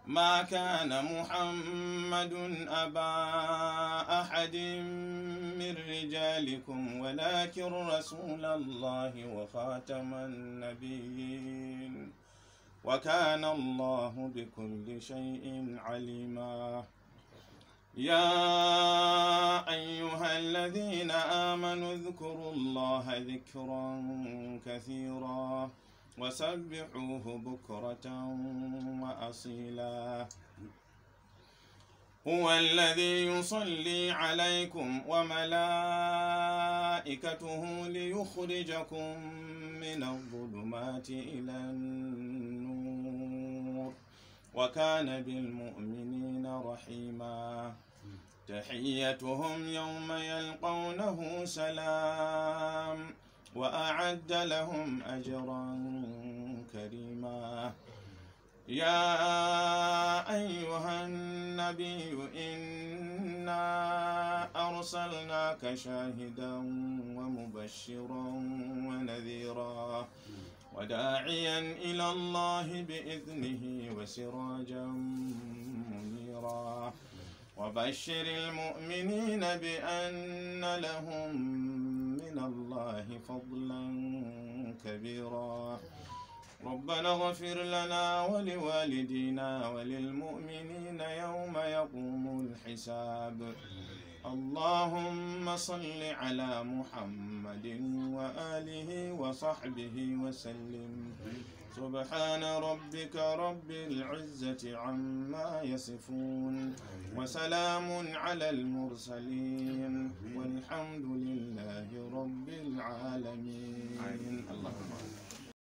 ما كان محمد أبا أحد من رجالكم ولكن رسول الله وخاتم النبيين وكان الله بكل شيء عليما. يا أيها الذين آمنوا اذكروا الله ذكرا كثيرا وسبحوه بكرة وأصيلا. هو الذي يصلي عليكم وملائكته ليخرجكم من الظلمات إلى النور وكان بالمؤمنين رحيما. تحيتهم يوم يلقونه سلام وأعد لهم أجرا كريما. يا أيها النبي إنا أرسلناك شاهدا ومبشرا ونذيرا وداعيا إلى الله بإذنه وسراجا منيرا. وبشر المؤمنين بأن لهم من الله فضلا كبيرا. ربنا اغفر لنا ولوالدينا وللمؤمنين يوم يقوم الحساب. اللهم صل على محمد وآله وصحبه وسلم. سبحان ربك رب العزة عما يصفون وسلام على المرسلين والحمد لله رب العالمين. اللهم